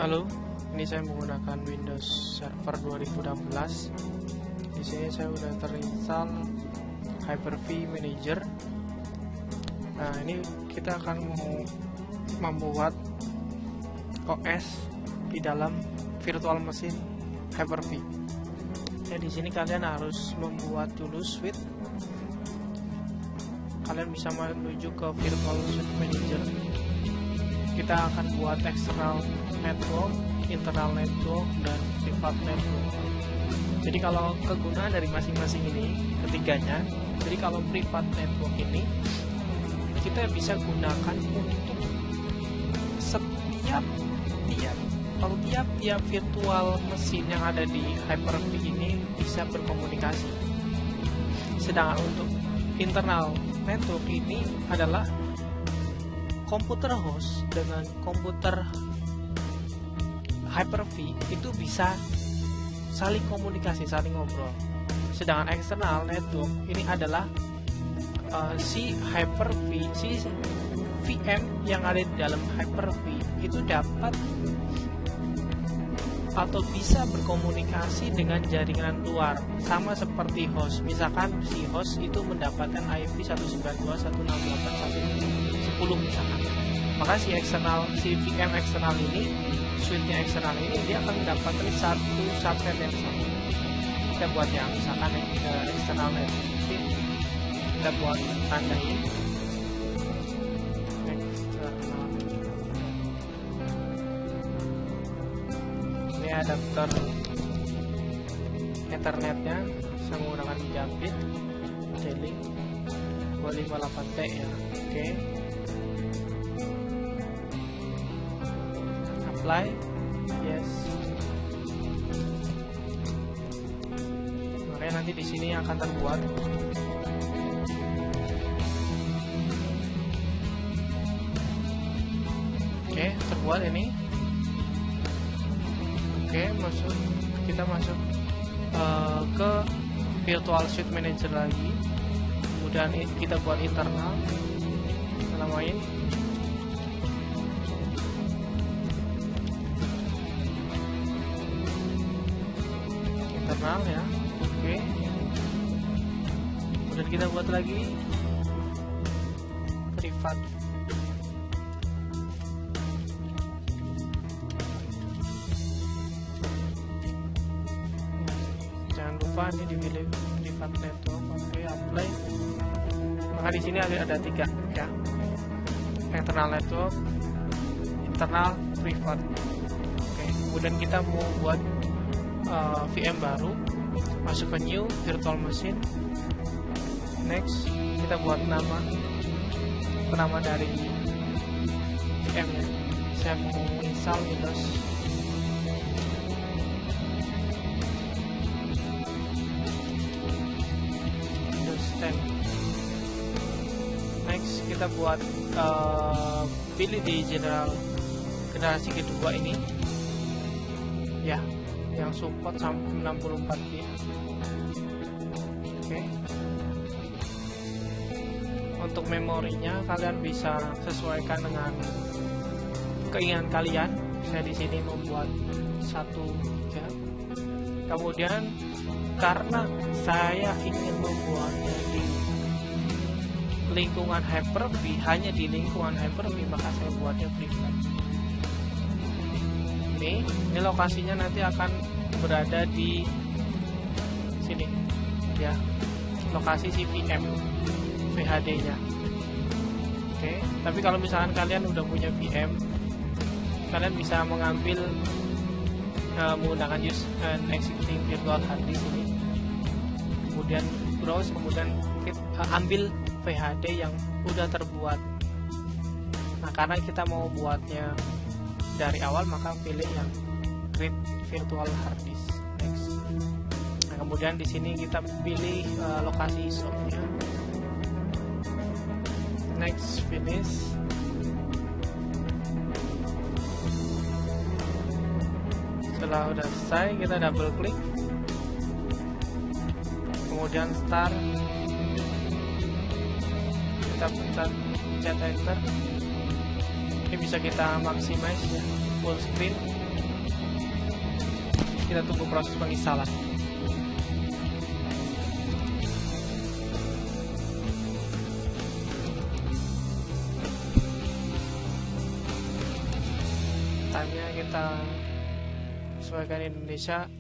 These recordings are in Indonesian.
Halo, ini saya menggunakan Windows Server 2016. Di sini saya sudah terinstall Hyper-V Manager. Nah, ini kita akan membuat OS di dalam virtual mesin Hyper-V. Ya, di sini kalian harus membuat dulu suite. Kalian bisa menuju ke Virtual Suite Manager. Kita akan buat external network, internal network, dan private network. Jadi kalau kegunaan dari masing-masing ini, ketiganya, jadi kalau private network ini kita bisa gunakan untuk kalau tiap virtual mesin yang ada di Hyper-V ini bisa berkomunikasi. Sedangkan untuk internal network ini adalah komputer host dengan komputer Hyper-V itu bisa saling komunikasi, saling ngobrol. Sedangkan external network ini adalah si Hyper-V, si VM yang ada di dalam Hyper-V itu dapat atau bisa berkomunikasi dengan jaringan luar, sama seperti host. Misalkan si host itu mendapatkan IP 192.168.1.10 misalkan, maka si VM eksternal ini, suite-nya eksternal ini, dia akan mendapatkan satu subnet yang sama. Kita buat yang misalkan eksternal network, kita buat tanda ini adapter Ethernetnya saya menggunakan Jambit J-Link 258T ya. Oke. Apply. Yes. Makanya nanti di sini akan terbuat. Oke, terbuat ini. Oke, kita masuk ke Virtual Suite Manager lagi. Kemudian kita buat internal, kita namain internal ya. Oke. Kemudian kita buat lagi privat. Ini dipilih private network. Oke, apply. Maka di sini ada tiga ya, internal network, internal, private. Oke, kemudian kita mau buat VM baru, masuk ke new virtual machine. Next, kita buat nama dari VM nya. Saya mau install Windows 10. Next, kita buat pilih di generasi kedua ini ya, yang support sampai 64 bit. Oke. Untuk memorinya kalian bisa sesuaikan dengan keinginan kalian. Saya di sini membuat 1 ya. Kemudian karena saya ingin membuatnya di lingkungan Hyper-V, hanya di lingkungan Hyper-V, maka saya buatnya private. Ini lokasinya nanti akan berada di sini ya, lokasi si VM VHD-nya. Oke, tapi kalau misalkan kalian udah punya VM, kalian bisa mengambil menggunakan use an existing virtual hard disk ini, kemudian browse, kemudian ambil VHD yang udah terbuat. Nah, karena kita mau buatnya dari awal, maka pilih yang create virtual hard disk. Next. Nah, kemudian di sini kita pilih lokasi softnya. Next, finish. Setelah udah selesai, kita double klik, kemudian start, kita pencet enter. Ini bisa kita maximize ya, full screen. kita tunggu proses penginstalan. Time-nya kita sesuaikan Indonesia.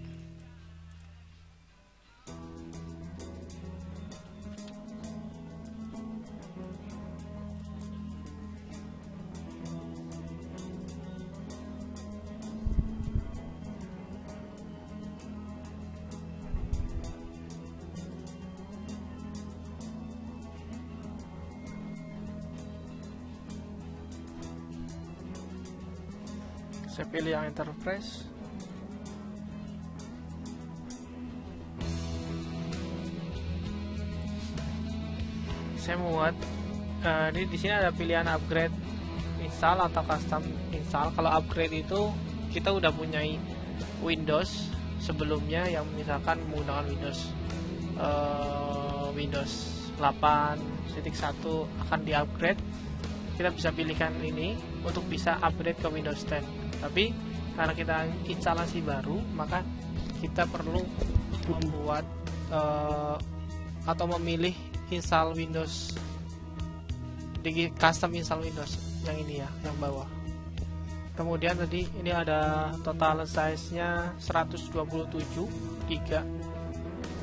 Saya pilih yang enterprise. Saya muat. Di sini ada pilihan upgrade install atau custom install. Kalau upgrade itu kita udah punyai Windows sebelumnya yang misalkan menggunakan Windows 8.1 akan di-upgrade. Kita bisa pilihkan ini untuk bisa upgrade ke Windows 10. Tapi karena kita instalasi baru, maka kita perlu membuat atau memilih install Windows di custom install Windows yang ini ya, yang bawah. Kemudian tadi ini ada total size-nya 127 GB.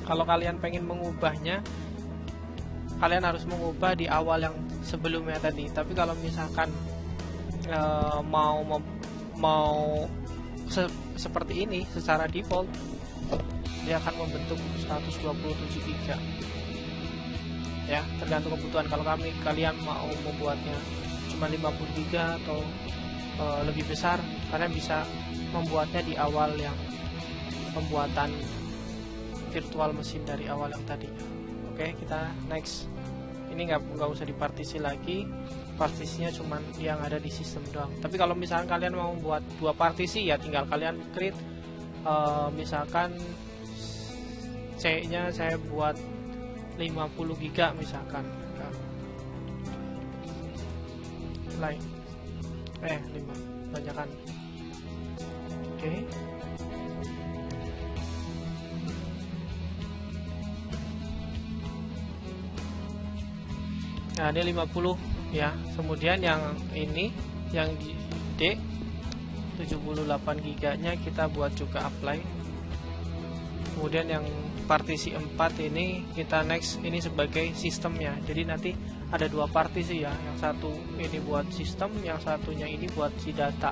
Kalau kalian pengen mengubahnya, kalian harus mengubah di awal yang sebelumnya tadi. Tapi kalau misalkan mau seperti ini secara default, dia akan membentuk 127 GB. Ya, tergantung kebutuhan. Kalau kalian mau membuatnya cuma 50 GB atau lebih besar, kalian bisa membuatnya di awal yang pembuatan virtual mesin dari awal yang tadi. Oke, kita next. Ini nggak usah dipartisi lagi, partisinya cuman yang ada di sistem doang. Tapi kalau misalkan kalian mau membuat dua partisi, ya tinggal kalian create. Misalkan C-nya saya buat 50 GB misalkan. Lain. 5 banyakan. Oke. Nah, ini 50 ya. Kemudian yang ini yang D 78 GB nya kita buat juga apply. Kemudian yang partisi 4 ini kita next, ini sebagai sistemnya. Jadi nanti ada dua partisi ya, yang satu ini buat sistem, yang satunya ini buat si data,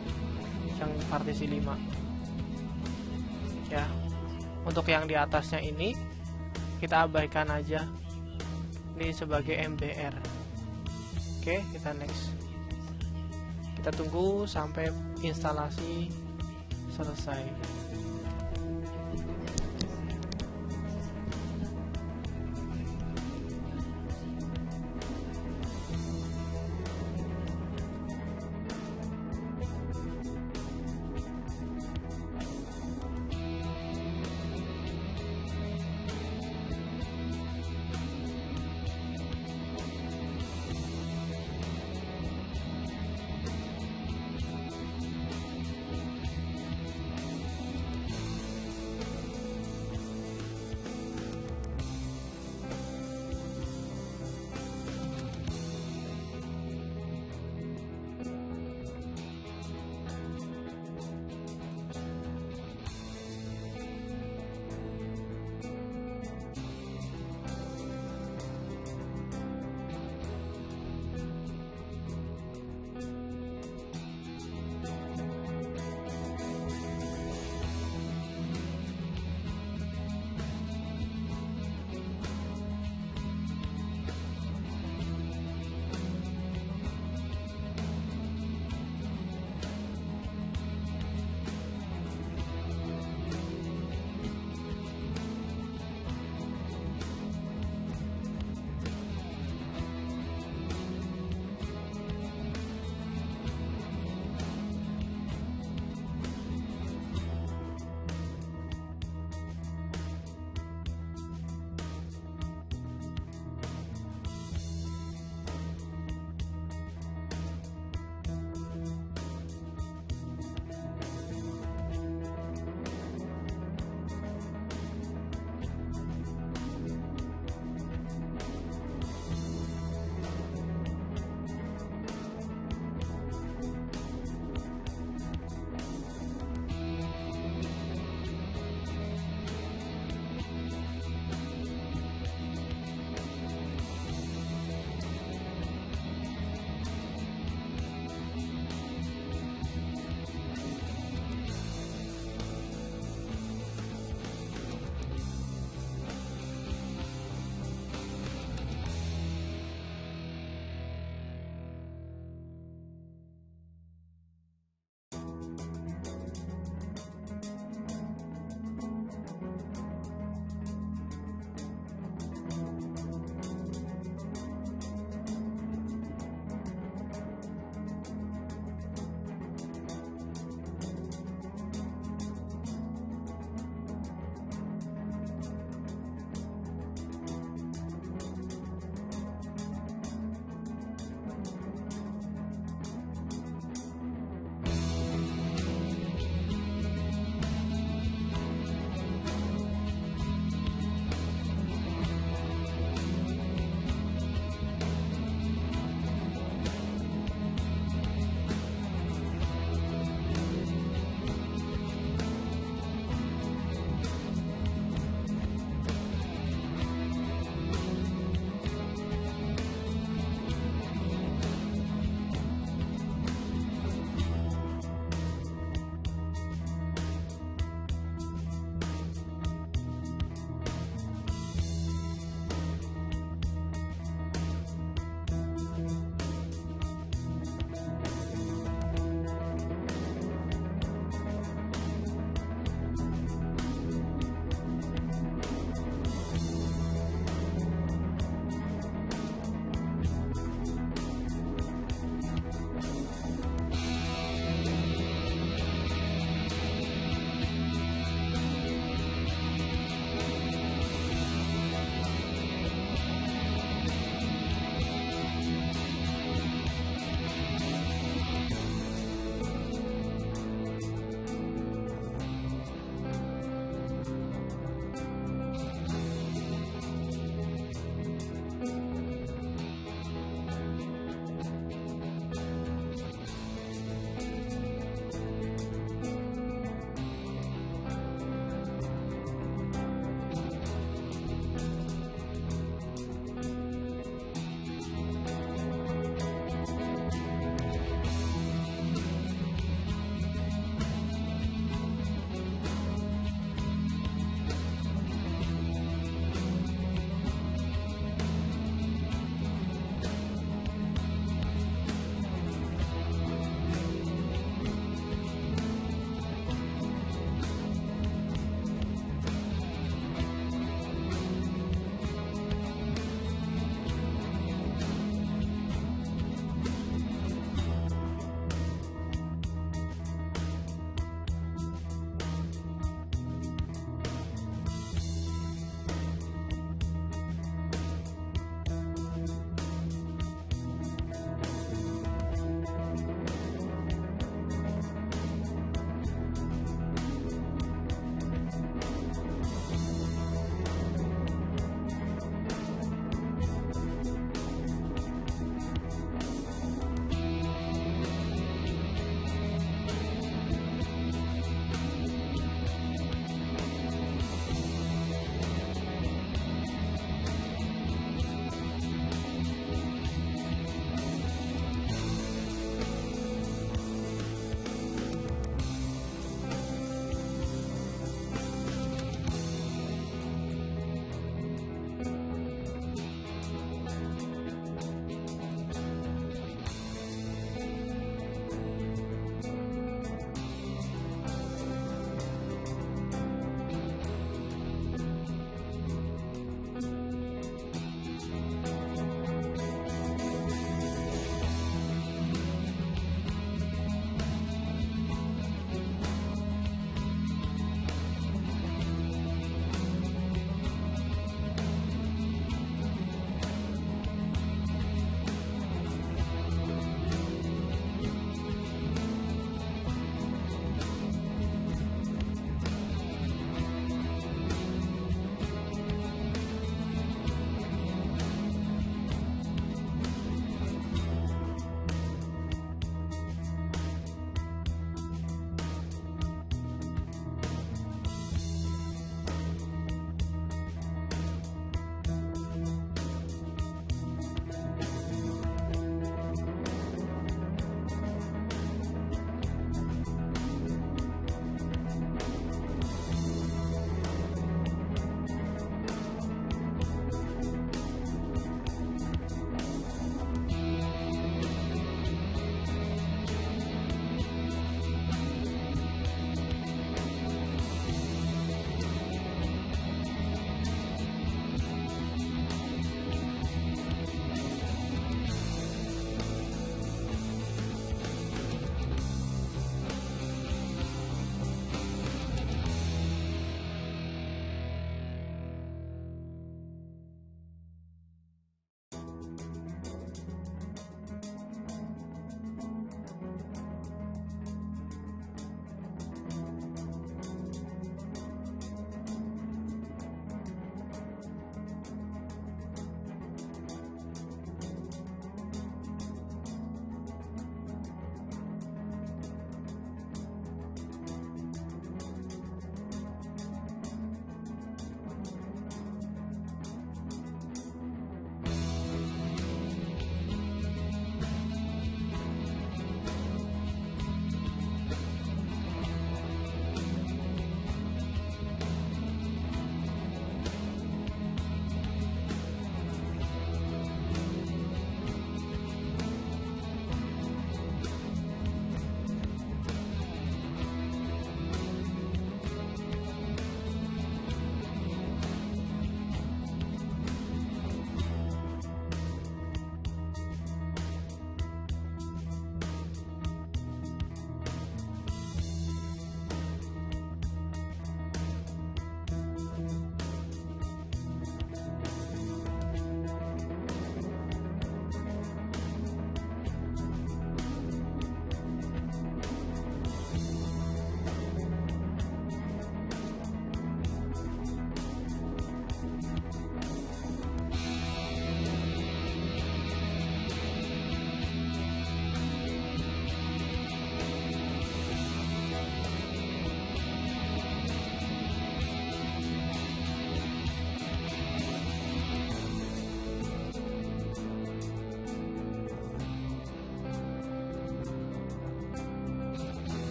yang partisi 5 ya. Untuk yang di atasnya ini kita abaikan aja, ini sebagai MBR. Oke, kita next. Kita tunggu sampai instalasi selesai.